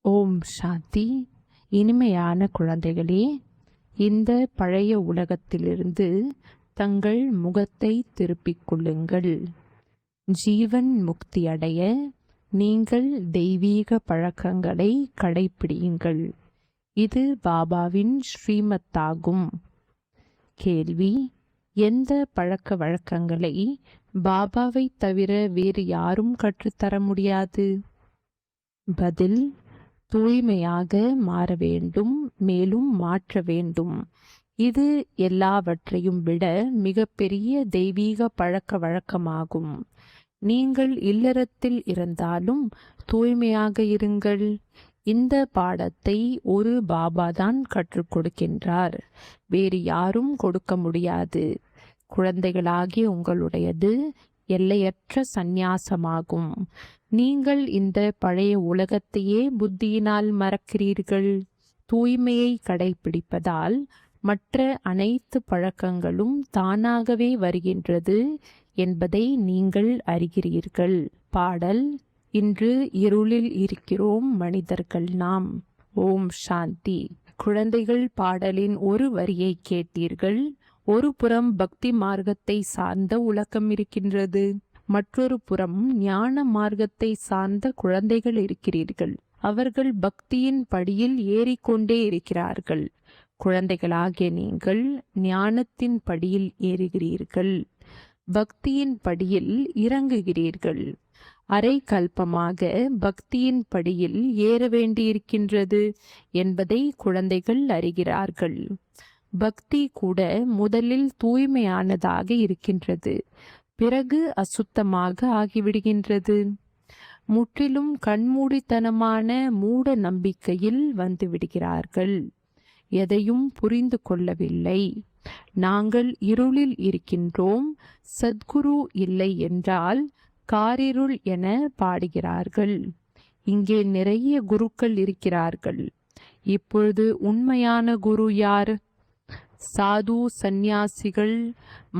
ஓம் சாந்தி. இனிமையான குழந்தைகளே, இந்த பழைய உலகத்திலிருந்து தங்கள் முகத்தை திருப்பிக் கொள்ளுங்கள். ஜீவன் முக்தி அடைய நீங்கள் தெய்வீக பழக்கங்களை கடைப்பிடியுங்கள். இது பாபாவின் ஸ்ரீமத்தாகும். கேள்வி: எந்த பழக்க வழக்கங்களை பாபாவை தவிர வேறு யாரும் கற்றுத்தர முடியாது? பதில்: தூய்மையாக மாற வேண்டும், மேலும் மாற்ற வேண்டும். இது எல்லாவற்றையும் விட மிகப்பெரிய தெய்வீக பழக்க வழக்கமாகும். நீங்கள் இல்லறத்தில் இருந்தாலும் தூய்மையாக இருங்கள். இந்த பாடத்தை ஒரு பாபாதான் கற்றுக் கொடுக்கின்றார், வேறு யாரும் கொடுக்க முடியாது. குழந்தைகளாகிய உங்களுடையது எல்லையற்ற சந்நியாசமாகும். நீங்கள் இந்த பழைய உலகத்தையே புத்தியினால் மறக்கிறீர்கள். தூய்மையை கடைபிடிப்பதால் மற்ற அனைத்து பழக்கங்களும் தானாகவே வருகின்றது என்பதை நீங்கள் அறிகிறீர்கள். பாடல்: இன்று இருளில் இருக்கிறோம் மனிதர்கள் நாம். ஓம் சாந்தி. குழந்தைகள், பாடலின் ஒரு வரியை கேட்டீர்கள். ஒரு புறம் பக்தி மார்க்கத்தை சார்ந்த உலகம் இருக்கின்றது, மற்றொரு புறம் ஞான மார்க்கத்தை சார்ந்த குழந்தைகள் இருக்கிறீர்கள். அவர்கள் பக்தியின் படியில் ஏறிக்கொண்டே இருக்கிறார்கள். குழந்தைகளாகிய நீங்கள் ஞானத்தின் படியில் ஏறுகிறீர்கள், பக்தியின் படியில் இறங்குகிறீர்கள். அரை கல்பமாக பக்தியின் படியில் ஏற வேண்டியிருக்கின்றது என்பதை குழந்தைகள் அறிகிறார்கள். பக்தி கூட முதலில் தூய்மையானதாக இருக்கின்றது, பிறகு அசுத்தமாக ஆகிவிடுகின்றது. முற்றிலும் கண்மூடித்தனமான மூட நம்பிக்கையில் வந்துவிடுகிறார்கள். எதையும் புரிந்து கொள்ளவில்லை. நாங்கள் இருளில் இருக்கின்றோம், சத்குரு இல்லை என்றால் காரிருள் என பாடுகிறார்கள். இங்கே நிறைய குருக்கள் இருக்கிறார்கள். இப்பொழுது உண்மையான குரு யார்? சாது, சந்நியாசிகள்,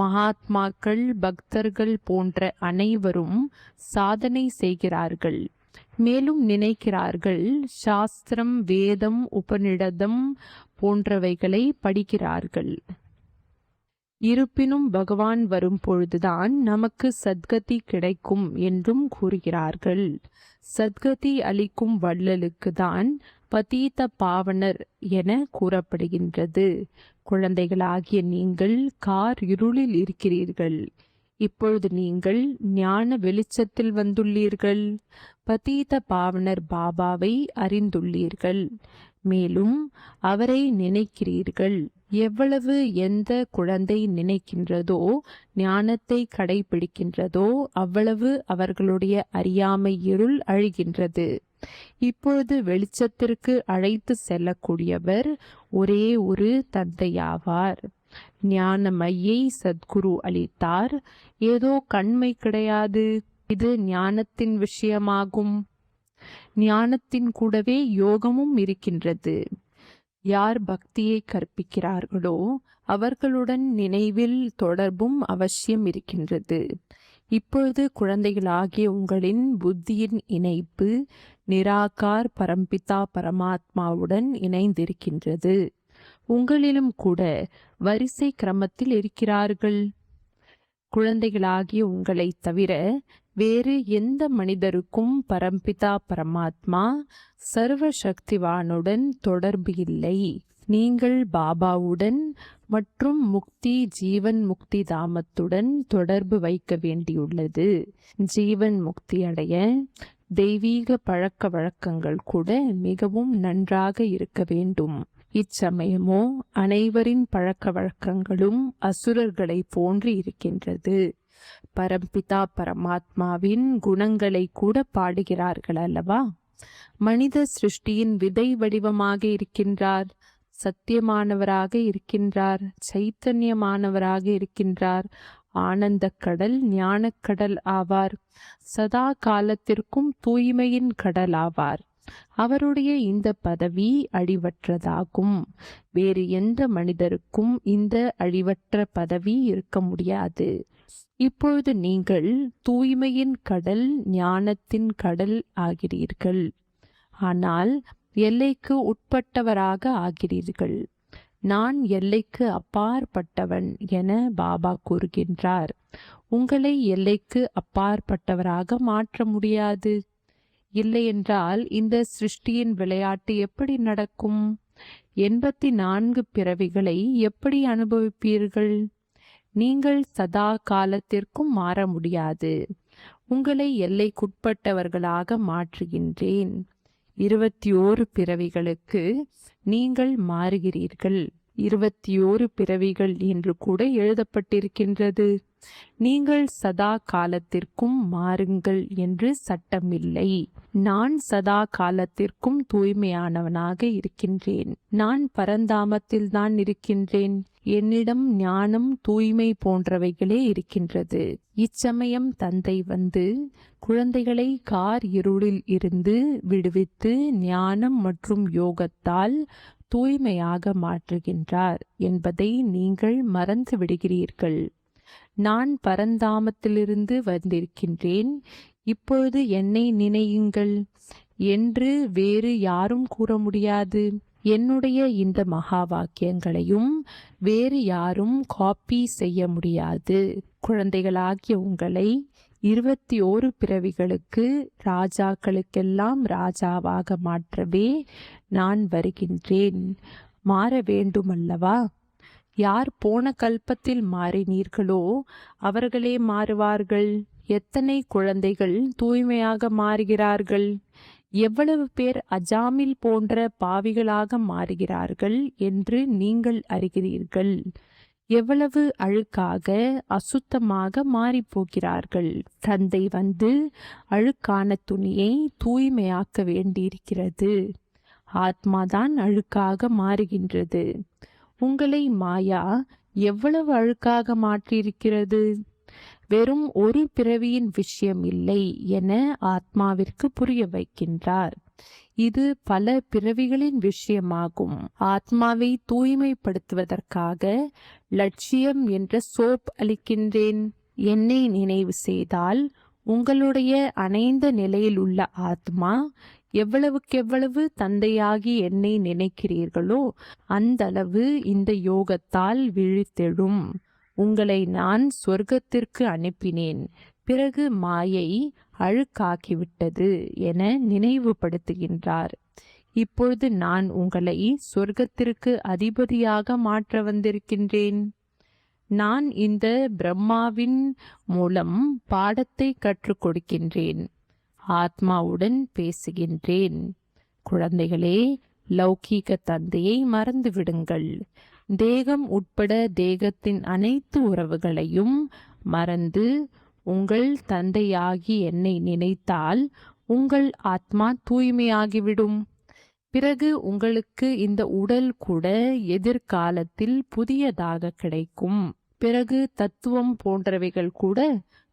மகாத்மாக்கள், பக்தர்கள் போன்ற அனைவரும் சாதனை செய்கிறார்கள். மேலும் நினைக்கிறார்கள், சாஸ்திரம், வேதம், உபநிடதம் போன்றவைகளை படிக்கிறார்கள். இருப்பினும் பகவான் வரும் பொழுதுதான் நமக்கு சத்கதி கிடைக்கும் என்றும் கூறுகிறார்கள். சத்கதி அளிக்கும் வள்ளலுக்கு தான் பதீத பாவனர் என கூறப்படுகின்றது. குழந்தைகளாகிய நீங்கள் கார் இருளில் இருக்கிறீர்கள். இப்பொழுது நீங்கள் ஞான வெளிச்சத்தில் வந்துள்ளீர்கள். பதீத பாவனர் பாபாவை அறிந்துள்ளீர்கள், மேலும் அவரை நினைக்கிறீர்கள். எவ்வளவு எந்த குழந்தை நினைக்கின்றதோ, ஞானத்தை கடைபிடிக்கின்றதோ, அவ்வளவு அவர்களுடைய அறியாமை இருள் அழிகின்றது. இப்பொழுது வெளிச்சத்திற்கு அழைத்து செல்லக்கூடியவர் ஒரே ஒரு தந்தையாவார். ஞானமையை சத்குரு அளித்தார். ஏதோ கண்மை கிடையாது. இது ஞானத்தின் விஷயமாகும். ஞானத்தின் கூடவே யோகமும் இருக்கின்றது. யார் பக்தியை கற்பிக்கிறார்களோ அவர்களுடன் நினைவில் தொடர்பும் அவசியம் இருக்கின்றது. இப்பொழுது குழந்தைகளாகிய உங்களின் புத்தியின் இணைப்பு நிராகார் பரம்பிதா பரமாத்மாவுடன் இணைந்திருக்கின்றது. உங்களிலும் கூட வரிசை கிரமத்தில் இருக்கிறார்கள். குழந்தைகளாகிய உங்களை தவிர வேறு எந்த மனிதருக்கும் பரம்பிதா பரமாத்மா சர்வ சக்திவானுடன் தொடர்பு இல்லை. நீங்கள் பாபாவுடன் மற்றும் முக்தி ஜீவன் முக்தி தாமத்துடன் தொடர்பு வைக்க வேண்டியுள்ளது. ஜீவன் முக்தி அடைய தெய்வீக பழக்க வழக்கங்கள் கூட மிகவும் நன்றாக இருக்க வேண்டும். இச்சமயமோ அனைவரின் பழக்க வழக்கங்களும் அசுரர்களை போன்று இருக்கின்றது. பரம்பிதா பரமாத்மாவின் குணங்களை கூட பாடுகிறார்கள் அல்லவா? மனித சிருஷ்டியின் விதை வடிவமாக இருக்கின்றார், சத்தியமானவராக இருக்கின்றார், சைத்தன்யமானவராக இருக்கின்றார், ஆனந்த கடல், ஞானக்கடல் ஆவார். சதா காலத்திற்கும் தூய்மையின் கடல் ஆவார். அவருடைய இந்த பதவி அழிவற்றதாகும். வேறு எந்த மனிதருக்கும் இந்த அழிவற்ற பதவி இருக்க முடியாது. இப்பொழுது நீங்கள் தூய்மையின் கடல், ஞானத்தின் கடல் ஆகிறீர்கள். ஆனால் எல்லைக்கு உட்பட்டவராக ஆகிறீர்கள். நான் எல்லைக்கு அப்பாற்பட்டவன் என பாபா கூறுகின்றார். உங்களை எல்லைக்கு அப்பாற்பட்டவராக மாற்ற முடியாது. இல்லையென்றால் இந்த சிருஷ்டியின் விளையாட்டு எப்படி நடக்கும்? 84 பிறவிகளை எப்படி அனுபவிப்பீர்கள்? நீங்கள் சதா காலத்திற்கும் மாற முடியாது. உங்களை எல்லைக்குட்பட்டவர்களாக மாற்றுகின்றேன். 21 பிறவிகளுக்கு நீங்கள் மாறுகிறீர்கள். 21 பிறவிகள் என்று கூட எழுதப்பட்டிருக்கின்றது. நீங்கள் சதா காலத்திற்கும் மாறுங்கள் என்று சட்டமில்லை. நான் சதா காலத்திற்கும் தூய்மையானவனாக இருக்கின்றேன். நான் பரந்தாமத்தில் தான் இருக்கின்றேன். என்னிடம் ஞானம், தூய்மை போன்றவைகளே இருக்கின்றது. இச்சமயம் தந்தை வந்து குழந்தைகளை கார் இருளில் இருந்து விடுவித்து ஞானம் மற்றும் யோகத்தால் தூய்மையாக மாற்றுகின்றார் என்பதை நீங்கள் மறந்து விடுகிறீர்கள். நான் பரந்தாமத்திலிருந்து வந்திருக்கின்றேன், இப்பொழுது என்னை நினையுங்கள் என்று வேறு யாரும் கூற முடியாது. என்னுடைய இந்த மகா வாக்கியங்களையும் வேறு யாரும் காப்பி செய்ய முடியாது. குழந்தைகளாகிய உங்களை 21 பிறவிகளுக்கு ராஜாக்களுக்கெல்லாம் ராஜாவாக மாற்றவே நான் வருகின்றேன். மாற வேண்டுமல்லவா? யார் போன கல்பத்தில் மாறினீர்களோ அவர்களே மாறுவார்கள். எத்தனை குழந்தைகள் தூய்மையாக மாறுகிறார்கள்? எவ்வளவு பேர் அஜாமில் போன்ற பாவிகளாக மாறுகிறார்கள் என்று நீங்கள் அறிகிறீர்கள். எவ்வளவு அழுக்காக அசுத்தமாக மாறிப்போகிறார்கள். தந்தை வந்து அழுக்கான துணியை தூய்மையாக்க வேண்டியிருக்கிறது. ஆத்மாதான் அழுக்காக மாறுகின்றது. உங்களை மாயா எவ்வளவு அழுக்காக மாற்றியிருக்கிறது. வெறும் ஒரு பிறவியின் விஷயம் இல்லை என ஆத்மாவிற்கு புரிய வைக்கின்றார். இது பல பிறவிகளின் விஷயமாகும். ஆத்மாவை தூய்மைப்படுத்துவதற்காக லட்சியம் என்ற சோப் அளிக்கின்றேன். என்னை நினைவு செய்தால் உங்களுடைய அணைந்த நிலையில் உள்ள ஆத்மா எவ்வளவுக்கெவ்வளவு தந்தையாகி என்னை நினைக்கிறீர்களோ அந்த அளவு இந்த யோகத்தால் விழித்தெழும். உங்களை நான் சொர்க்கத்திற்கு அனுப்பினேன், பிறகு மாயை அழுக்காக்கிவிட்டது என நினைவுபடுத்துகின்றார். இப்பொழுது நான் உங்களை சொர்க்கத்திற்கு அதிபதியாக மாற்ற வந்திருக்கின்றேன். நான் இந்த பிரம்மாவின் மூலம் பாடத்தை கற்றுக் கொடுக்கின்றேன். ஆத்மாவுடன் பேசுகின்றேன். குழந்தைகளே, லௌகீக தந்தையை மறந்துவிடுங்கள். தேகம் உட்பட தேகத்தின் அனைத்து உறவுகளையும் மறந்து உங்கள் தந்தையாகி என்னை நினைத்தால் உங்கள் ஆத்மா தூய்மையாகிவிடும். பிறகு உங்களுக்கு இந்த உடல் கூட எதிர்காலத்தில் புதியதாக கிடைக்கும். பிறகு தத்துவம் போன்றவைகள் கூட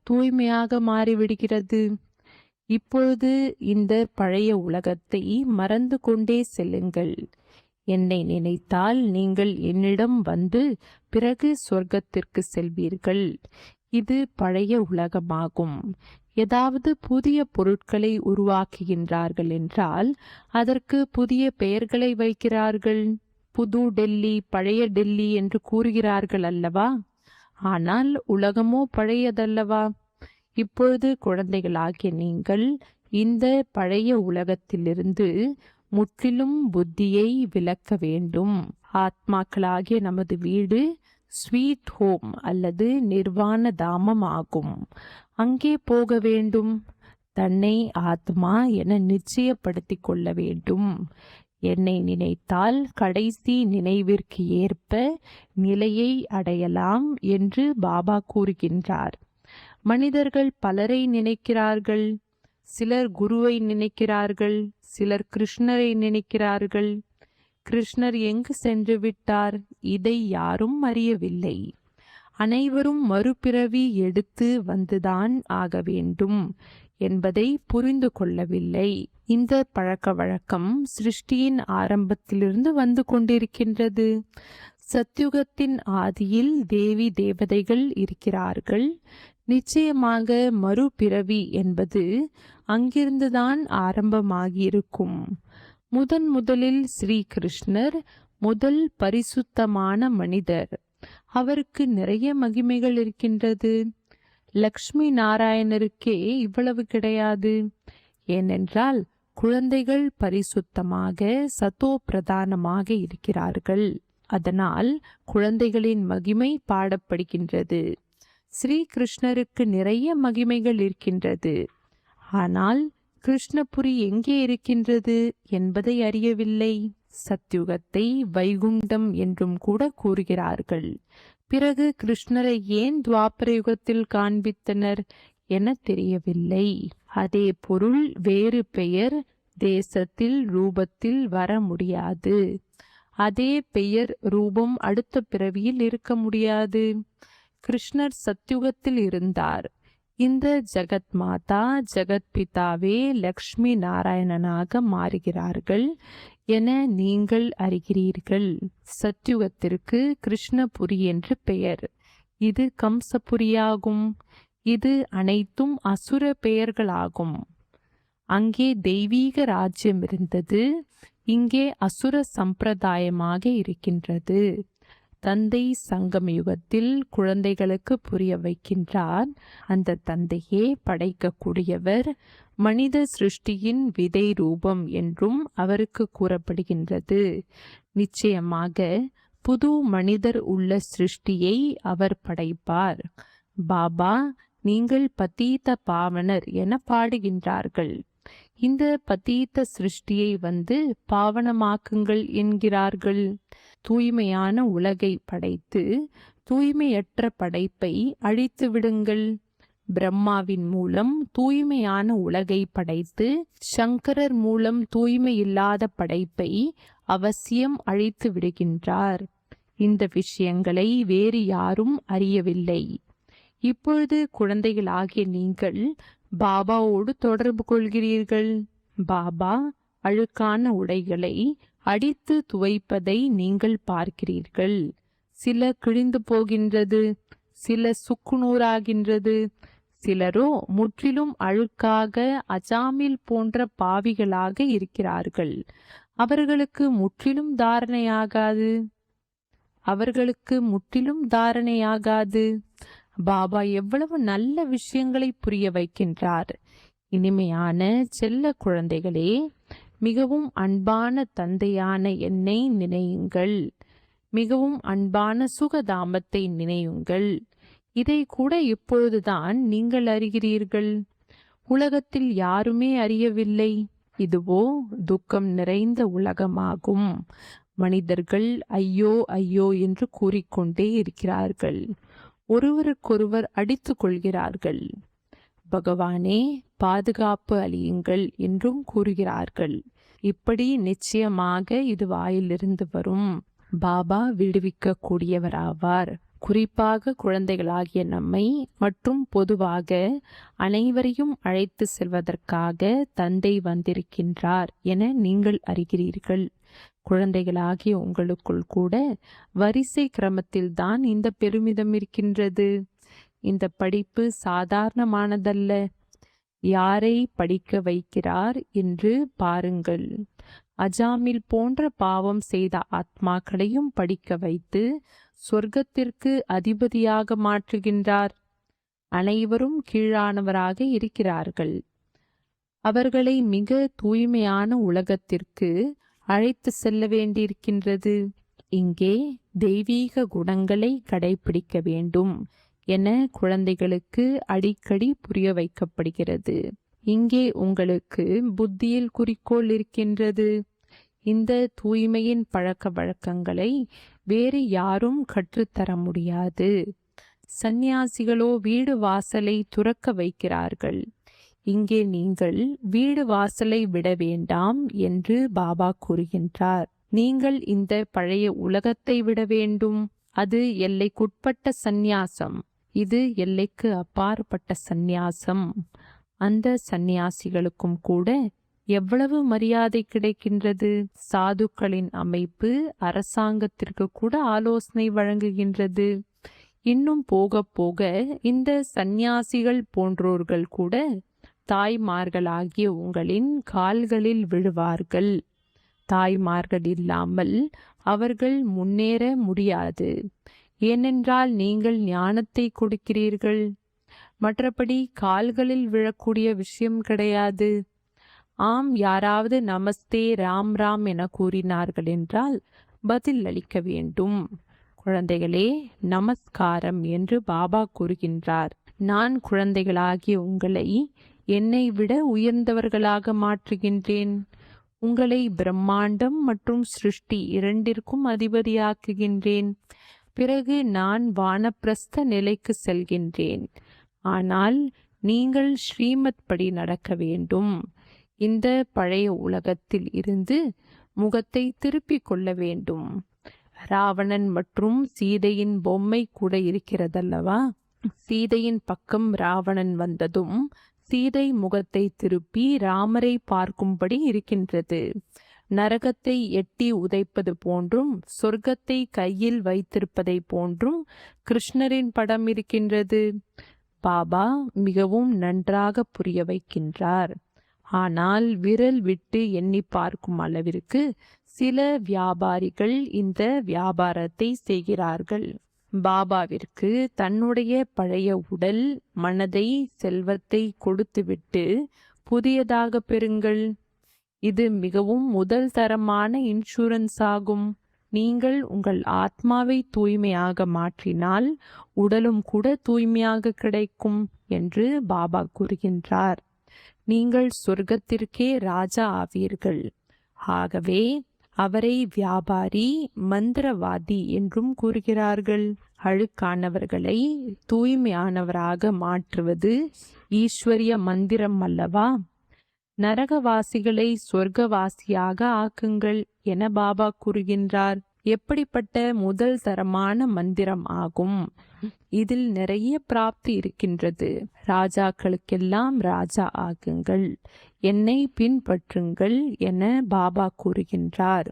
தூய்மையாக மாறிவிடுகிறது. இப்பொழுது இந்த பழைய உலகத்தை மறந்து கொண்டே செல்லுங்கள். என்னை நினைத்தால் நீங்கள் என்னிடம் வந்து பிறகு சொர்க்கத்திற்கு செல்வீர்கள். இது பழைய உலகமாகும். ஏதாவது புதிய பொருட்களை உருவாக்குகின்றார்கள் என்றால் அதற்கு புதிய பெயர்களை வைக்கிறார்கள். புது டெல்லி, பழைய டெல்லி என்று கூறுகிறார்கள் அல்லவா? ஆனால் உலகமோ பழையதல்லவா? இப்பொழுது குழந்தைகளாகிய நீங்கள் இந்த பழைய உலகத்திலிருந்து முற்றிலும் புத்தியை விலக்க வேண்டும். ஆத்மாக்களாகிய நமது வீடு ஸ்வீட் ஹோம் அல்லது நிர்வாண தாமம் ஆகும். அங்கே போக வேண்டும். தன்னை ஆத்மா என நிச்சயப்படுத்திக் கொள்ள வேண்டும். என்னை நினைத்தால் கடைசி நினைவிற்கு ஏற்ப நிலையை அடையலாம் என்று பாபா கூறுகின்றார். மனிதர்கள் பலரை நினைக்கிறார்கள். சிலர் குருவை நினைக்கிறார்கள், சிலர் கிருஷ்ணரை நினைக்கிறார்கள். கிருஷ்ணர் எங்கு சென்று விட்டார்? இதை யாரும் அறியவில்லை. அனைவரும் மறுபிறவி எடுத்து வந்துதான் ஆக வேண்டும் என்பதை புரிந்து கொள்ளவில்லை. இந்த பழக்க வழக்கம் சிருஷ்டியின் ஆரம்பத்திலிருந்து வந்து கொண்டிருக்கின்றது. சத்யுகத்தின் ஆதியில் தேவி தேவதைகள் இருக்கிறார்கள். நிச்சயமாக மறுபிறவி என்பது அங்கிருந்துதான் ஆரம்பமாகியிருக்கும். முதலில் ஸ்ரீ கிருஷ்ணர் முதல் பரிசுத்தமான மனிதர். அவருக்கு நிறைய மகிமைகள் இருக்கின்றது. லக்ஷ்மி நாராயணருக்கே இவ்வளவு கிடையாது. ஏனென்றால் குழந்தைகள் பரிசுத்தமாக சத்தோ பிரதானமாக இருக்கிறார்கள். அதனால் குழந்தைகளின் மகிமை பாடப்படுகின்றது. ஸ்ரீ கிருஷ்ணருக்கு நிறைய மகிமைகள் இருக்கின்றது. ஆனால் கிருஷ்ணபுரி எங்கே இருக்கின்றது என்பதை அறியவில்லை. சத்யுகத்தை வைகுண்டம் என்றும் கூட கூறுகிறார்கள். பிறகு கிருஷ்ணரை ஏன் துவாபர யுகத்தில் காண்பித்தனர் என தெரியவில்லை. அதே பொருள் வேறு பெயர் தேசத்தில் ரூபத்தில் வர முடியாது. அதே பெயர் ரூபம் அடுத்த பிறவியில் இருக்க முடியாது. கிருஷ்ணர் சத்யுகத்தில் இருந்தார். இந்த ஜெகத் மாதா ஜெகத் பிதாவே லக்ஷ்மி நாராயணனாக மாறுகிறார்கள் என நீங்கள் அறிகிறீர்கள். சத்யுகத்திற்கு கிருஷ்ணபுரி என்று பெயர். இது கம்சபுரியாகும். இது அனைத்தும் அசுர பெயர்களாகும். அங்கே தெய்வீக ராஜ்யம் இருந்தது. இங்கே அசுர சம்பிரதாயமாக இருக்கின்றது. தந்தை சங்கம யுகத்தில் குழந்தைகளுக்கு புரிய வைக்கின்றார். அந்த தந்தையே படைக்கக்கூடியவர். மனித சிருஷ்டியின் விதை ரூபம் என்றும் அவருக்கு கூறப்படுகின்றது. நிச்சயமாக புது மனிதர் உள்ள சிருஷ்டியை அவர் படைப்பார். பாபா நீங்கள் பதீத பாவனர் என பாடுகின்றார்கள். இந்த பதீத சிருஷ்டியை பாவனமாக்குங்கள் என்கிறார்கள். தூய்மையான உலகை படைத்து தூய்மையற்ற படைப்பை அழித்து விடுங்கள். பிரம்மாவின் மூலம் தூய்மையான உலகை படைத்து சங்கரர் மூலம் தூய்மை இல்லாத படைப்பை அவசியம் அழித்து விடுகின்றார். இந்த விஷயங்களை வேறு யாரும் அறியவில்லை. இப்பொழுது குழந்தைகளாகிய நீங்கள் பாபாவோடு தொடர்பு கொள்கிறீர்கள். பாபா அழுக்கான உடைகளை அடித்து துவைப்பதை நீங்கள் பார்க்கிறீர்கள். சில கிழிந்து போகின்றது, சில சுக்குநூறாகின்றது. சிலரோ முற்றிலும் அழுக்காக அஜாமில் போன்ற பாவிகளாக இருக்கிறார்கள். அவர்களுக்கு முற்றிலும் தாரணையாகாது. பாபா எவ்வளவு நல்ல விஷயங்களை புரிய வைக்கின்றார். இனிமையான செல்ல குழந்தைகளே, மிகவும் அன்பான தந்தையான என்னை நினையுங்கள். மிகவும் அன்பான சுகதாமத்தை நினையுங்கள். இதை கூட இப்பொழுதுதான் நீங்கள் அறிகிறீர்கள். உலகத்தில் யாருமே அறியவில்லை. இதுவோ துக்கம் நிறைந்த உலகமாகும். மனிதர்கள் ஐயோ ஐயோ என்று கூறிக்கொண்டே இருக்கிறார்கள். ஒருவருக்கொருவர் அடித்துக் கொள்கிறார்கள். பகவானே பாதுகாப்பு அளியுங்கள் என்றும் கூறுகிறார்கள். இப்படி நிச்சயமாக இது வாயிலிருந்து வரும். பாபா விடுவிக்க கூடியவராவார். குறிப்பாக குழந்தைகளாகிய நம்மை மற்றும் பொதுவாக அனைவரையும் அழைத்து செல்வதற்காக தந்தை வந்திருக்கின்றார் என நீங்கள் அறிகிறீர்கள். குழந்தைகளாகிய உங்களுக்குள் கூட வரிசை கிரமத்தில்தான் இந்த பெருமிதம் இருக்கின்றது. இந்த படிப்பு சாதாரணமானதல்ல. யாரை படிக்க வைக்கிறார் என்று பாருங்கள். அஜாமில் போன்ற பாவம் செய்த ஆத்மாக்களையும் படிக்க வைத்து சொர்க்கத்திற்கு அதிபதியாக மாற்றுகின்றார். அனைவரும் கீழானவராக இருக்கிறார்கள். அவர்களை மிக தூய்மையான உலகத்திற்கு அழைத்து செல்ல வேண்டியிருக்கின்றது. இங்கே தெய்வீக குணங்களை கடைபிடிக்க வேண்டும் என குழந்தைகளுக்கு அடிக்கடி புரிய வைக்கப்படுகிறது. இங்கே உங்களுக்கு புத்தியில் குறிக்கோள் இருக்கின்றது. இந்த தூய்மையின் பழக்க வழக்கங்களை வேறு யாரும் கற்றுத்தர முடியாது. சந்நியாசிகளோ வீடு வாசலை துறக்க வைக்கிறார்கள். இங்கே நீங்கள் வீடு வாசலை விட வேண்டாம் என்று பாபா கூறுகின்றார். நீங்கள் இந்த பழைய உலகத்தை விட வேண்டும். அது எல்லைக்குட்பட்ட சந்நியாசம். இது எல்லைக்கு அப்பாற்பட்ட சந்நியாசம். அந்த சந்நியாசிகளுக்கும் கூட எவ்வளவு மரியாதை கிடைக்கின்றது. சாதுக்களின் அமைப்பு அரசாங்கத்திற்கு கூட ஆலோசனை வழங்குகின்றது. இன்னும் போக போக இந்த சந்நியாசிகள் போன்றோர்கள் கூட தாய்மார்களாகிய உங்களின் கால்களில் விழுவார்கள். தாய்மார்கள் இல்லாமல் அவர்கள் முன்னேற முடியாது. ஏனென்றால் நீங்கள் ஞானத்தை கொடுக்கிறீர்கள். மற்றபடி கால்களில் விழக்கூடிய விஷயம் கிடையாது. ஆம், யாராவது நமஸ்தே ராம் ராம் என கூறினார்கள் என்றால் பதில் அளிக்க வேண்டும். குழந்தைகளே, நமஸ்காரம் என்று பாபா கூறுகின்றார். நான் குழந்தைகளாகிய உங்களை என்னை விட உயர்ந்தவர்களாக மாற்றுகின்றேன். உங்களை பிரம்மாண்டம் மற்றும் சிருஷ்டி இரண்டிற்கும் அதிபதியாக்குகின்றேன். பிறகு நான் வானப்பிரஸ்த நிலைக்கு செல்கின்றேன். ஆனால் நீங்கள் ஸ்ரீமத் படி நடக்க வேண்டும். இந்த பழைய உலகத்தில் இருந்து முகத்தை திருப்பிக் கொள்ள வேண்டும். ராவணன் மற்றும் சீதையின் பொம்மை கூட இருக்கிறதல்லவா? சீதையின் பக்கம் ராவணன் வந்ததும் சீதை முகத்தை திருப்பி ராமரை பார்க்கும்படி இருக்கின்றது. நரகத்தை எட்டி உதைப்பது போன்றும் சொர்க்கத்தை கையில் வைத்திருப்பதை போன்றும் கிருஷ்ணரின் படம் இருக்கின்றது. பாபா மிகவும் நன்றாக புரிய வைக்கின்றார். ஆனால் விரல் விட்டு எண்ணி பார்க்கும் அளவிற்கு சில வியாபாரிகள் இந்த வியாபாரத்தை செய்கிறார்கள். பாபாவிற்கு தன்னுடைய பழைய உடல், மனதை, செல்வத்தை கொடுத்துவிட்டு புதியதாக பெறுங்கள். இது மிகவும் முதல் தரமான இன்சூரன்ஸ் ஆகும். நீங்கள் உங்கள் ஆத்மாவை தூய்மையாக மாற்றினால் உடலும் கூட தூய்மையாக கிடைக்கும் என்று பாபா கூறுகின்றார். நீங்கள் சொர்க்கத்திற்கே ராஜா ஆவீர்கள். ஆகவே அவரை வியாபாரி, மந்திரவாதி என்றும் கூறுகிறார்கள். அழுக்கானவர்களை தூய்மையானவராக மாற்றுவது ஈஸ்வரிய மந்திரம் அல்லவா? நரகவாசிகளை சொர்க்கவாசியாக ஆக்குங்கள் என பாபா கூறுகின்றார். எப்படிப்பட்ட முதல் தரமான மந்திரம் ஆகும். இதில் நிறைய பிராப்தி இருக்கின்றது. ராஜாக்களுக்கெல்லாம் ராஜா ஆகுங்கள், என்னை பின்பற்றுங்கள் என பாபா கூறுகின்றார்.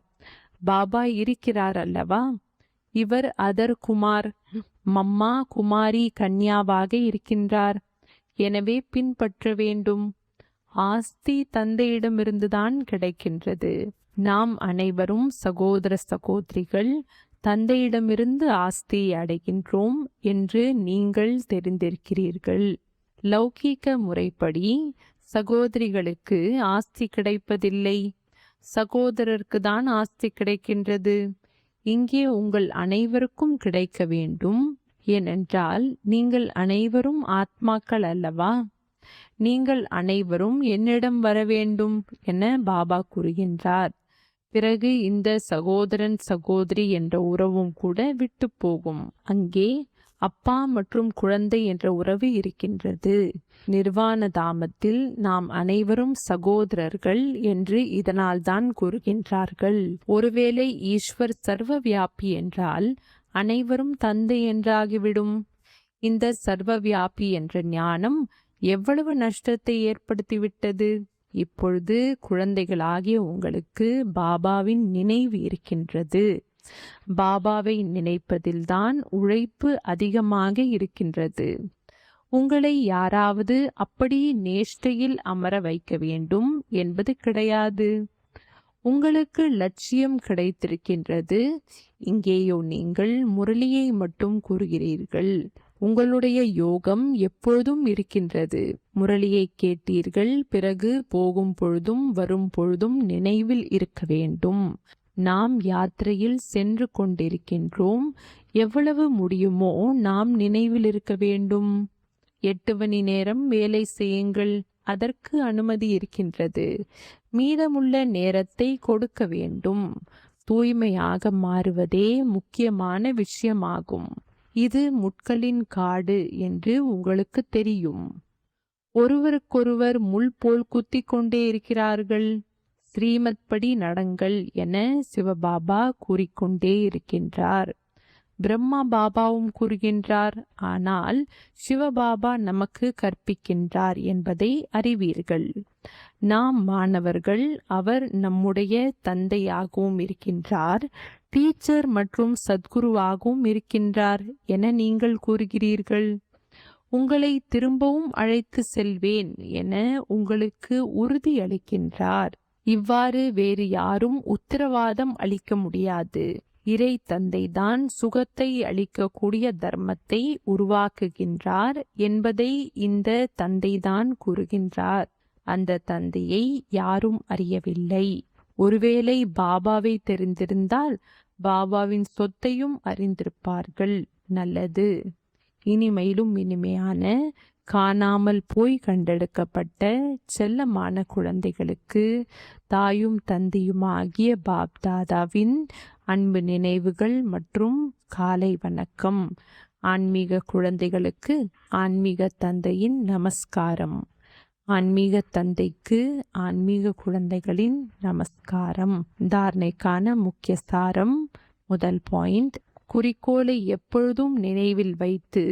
பாபா இருக்கிறார் அல்லவா? இவர் அதர் குமார், மம்மா குமாரி கன்யாவாக இருக்கின்றார். எனவே பின்பற்ற வேண்டும். ஆஸ்தி தந்தையிடமிருந்துதான் கிடைக்கின்றது. நாம் அனைவரும் சகோதர சகோதரிகள், தந்தையிடமிருந்து ஆஸ்தியை அடைகின்றோம் என்று நீங்கள் தெரிந்திருக்கிறீர்கள். லௌகீக முறைப்படி சகோதரிகளுக்கு ஆஸ்தி கிடைப்பதில்லை, சகோதரருக்கு தான் ஆஸ்தி கிடைக்கின்றது. இங்கே உங்கள் அனைவருக்கும் கிடைக்க வேண்டும். ஏனென்றால் நீங்கள் அனைவரும் ஆத்மாக்கள் அல்லவா? நீங்கள் அனைவரும் என்னிடம் வர வேண்டும் என பாபா கூறுகின்றார். பிறகு இந்த சகோதரன் சகோதரி என்ற உறவும் கூட விட்டு போகும். அங்கே அப்பா மற்றும் குழந்தை என்ற உறவு இருக்கின்றது. நிர்வாண தாமத்தில் நாம் அனைவரும் சகோதரர்கள் என்று இதனால் தான் கூறுகின்றார்கள். ஒருவேளை ஈஸ்வர் சர்வ வியாபி என்றால் அனைவரும் தந்தை என்றாகிவிடும். இந்த சர்வ வியாபி என்ற ஞானம் எவ்வளவு நஷ்டத்தை ஏற்படுத்திவிட்டது. இப்பொழுது குழந்தைகளாகிய உங்களுக்கு பாபாவின் நினைவு இருக்கின்றது. பாபாவை நினைப்பதில்தான் உழைப்பு அதிகமாக இருக்கின்றது. உங்களை யாராவது அப்படி நேஷ்டையில் அமர வைக்க வேண்டும் என்பது கிடையாது. உங்களுக்கு லட்சியம் கிடைத்திருக்கின்றது. இங்கேயோ நீங்கள் முரளியை மட்டும் கூறுகிறீர்கள். உங்களுடைய யோகம் எப்பொழுதும் இருக்கின்றது. முரளியை கேட்டீர்கள், பிறகு போகும் பொழுதும் வரும் பொழுதும் நினைவில் இருக்க வேண்டும். நாம் யாத்திரையில் சென்று கொண்டிருக்கின்றோம். எவ்வளவு முடியுமோ நாம் நினைவில் இருக்க வேண்டும். 8 மணி நேரம் வேலை செய்யுங்கள், அதற்கு அனுமதி இருக்கின்றது. மீதமுள்ள நேரத்தை கொடுக்க வேண்டும். தூய்மையாக மாறுவதே முக்கியமான விஷயமாகும். இது முட்களின் காடு என்று உங்களுக்கு தெரியும். ஒருவருக்கொருவர் முள் போல் குத்திக் கொண்டே இருக்கிறார்கள். ஸ்ரீமத் படி நடங்கள் என சிவபாபா கூறிக்கொண்டே இருக்கின்றார். பிரம்மா பாபாவும் கூறுகின்றார். ஆனால் சிவபாபா நமக்கு கற்பிக்கின்றார் என்பதை அறிவீர்கள். நாம் மாணவர்கள், அவர் நம்முடைய தந்தையாகவும் இருக்கின்றார். டீச்சர் மற்றும் சத்குருவாகவும் இருக்கின்றார் என நீங்கள் கூறுகிறீர்கள். உங்களை திரும்பவும் அழைத்து செல்வேன் என உங்களுக்கு உறுதி அளிக்கின்றார். இவ்வாறு வேறு யாரும் உத்தரவாதம் அளிக்க முடியாது. இறை தந்தைதான் சுகத்தை அளிக்கக்கூடிய தர்மத்தை உருவாக்குகின்றார் என்பதை இந்த தந்தைதான் கூறுகின்றார். அந்த தந்தையை யாரும் அறியவில்லை. ஒருவேளை பாபாவை தெரிந்திருந்தால் பாபாவின் சொத்தையும் அறிந்திருப்பார்கள். நல்லது. இனிமையிலும் இனிமையான காணாமல் போய் கண்டெடுக்கப்பட்ட செல்லமான குழந்தைகளுக்கு தாயும் தந்தையுமாகிய பாப்தாதாவின் அன்பு நினைவுகள் மற்றும் காலை வணக்கம். ஆன்மீக குழந்தைகளுக்கு ஆன்மீக தந்தையின் நமஸ்காரம். ஆன்மீக தந்தைக்கு ஆன்மீக குழந்தைகளின் நமஸ்காரம். தாரணைக்கான முக்கிய சாரம். முதல் பாயிண்ட், குறிக்கோளை எப்பொழுதும் நினைவில் வைத்து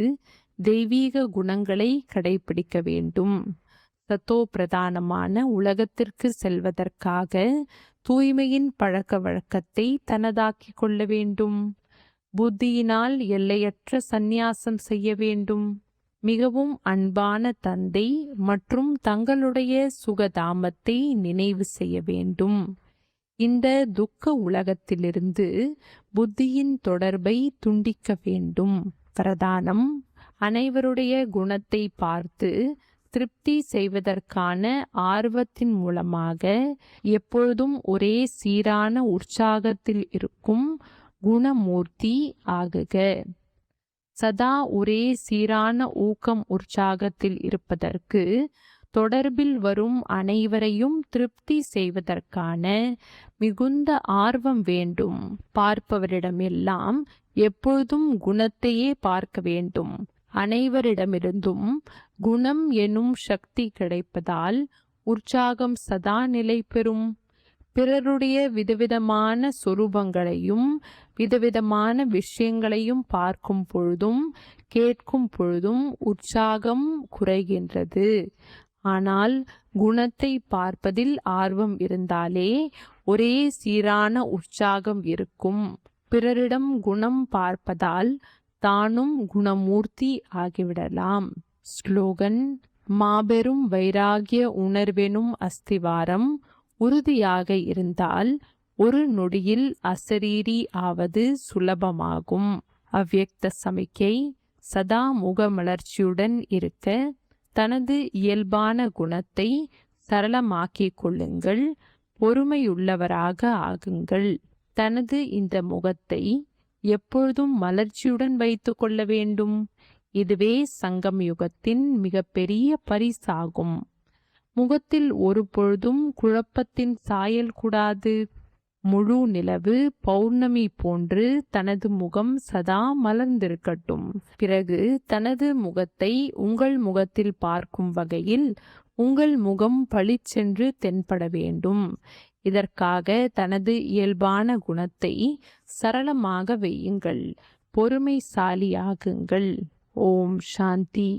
தெய்வீக குணங்களை கடைபிடிக்க வேண்டும். சத்தோ பிரதானமான உலகத்திற்கு செல்வதற்காக தூய்மையின் பழக்க வழக்கத்தை தனதாக்கி கொள்ள வேண்டும். புத்தியினால் எல்லையற்ற சந்நியாசம் செய்ய வேண்டும். மிகவும் அன்பான தந்தை மற்றும் தங்களுடைய சுகதாமத்தை நினைவு செய்ய வேண்டும். இந்த துக்க உலகத்திலிருந்து புத்தியின் தொடர்பை துண்டிக்க வேண்டும். பிரதானம், அனைவருடைய குணத்தை பார்த்து திருப்தி செய்வதற்கான ஆர்வத்தின் மூலமாக எப்பொழுதும் ஒரே சீரான உற்சாகத்தில் இருக்கும் குணமூர்த்தி ஆகுக. சதா ஒரே சீரான ஊக்கம் உற்சாகத்தில் இருப்பதற்கு தொடர்பில் வரும் அனைவரையும் திருப்தி செய்வதற்கான மிகுந்த ஆர்வம் வேண்டும். பார்ப்பவரிடமெல்லாம் எப்பொழுதும் குணத்தையே பார்க்க வேண்டும். அனைவரிடமிருந்தும் குணம் எனும் சக்தி கிடைப்பதால் உற்சாகம் சதா நிலை பெறும். பிறருடைய விதவிதமான சொரூபங்களையும் விதவிதமான விஷயங்களையும் பார்க்கும் பொழுதும் கேட்கும் பொழுதும் உற்சாகம் குறைகின்றது. ஆனால் குணத்தை பார்ப்பதில் ஆர்வம் இருந்தாலே ஒரே சீரான உற்சாகம் இருக்கும். பிறரிடம் குணம் பார்ப்பதால் தானும் குணமூர்த்தி ஆகிவிடலாம். ஸ்லோகன்: மாபெரும் வைராகிய உணர்வெனும் அஸ்திவாரம் உறுதியாக இருந்தால் ஒரு நொடியில் அசரீரி ஆவது சுலபமாகும். அவ்யக்த சமிக்கை: சதா முகமலர்ச்சியுடன் இருக்க தனது இயல்பான குணத்தை சரளமாக்கிக் கொள்ளுங்கள். பொறுமையுள்ளவராக ஆகுங்கள். தனது இந்த முகத்தை எப்பொழுதும் மலர்ச்சியுடன் வைத்து கொள்ள வேண்டும். இதுவே சங்கம் யுகத்தின் மிகப்பெரிய பரிசாகும். முகத்தில் ஒரு பொழுதும் குழப்பத்தின் சாயல் கூடாது. முழு நிலவு பௌர்ணமி போன்று தனது முகம் சதா மலர்ந்திருக்கட்டும். பிறகு தனது முகத்தை உங்கள் முகத்தில் பார்க்கும் வகையில் உங்கள் முகம் பளிச்சென்று தென்பட வேண்டும். இதற்காக தனது இயல்பான குணத்தை சரளமாக வையுங்கள். பொறுமைசாலியாகுங்கள். ஓம் சாந்தி.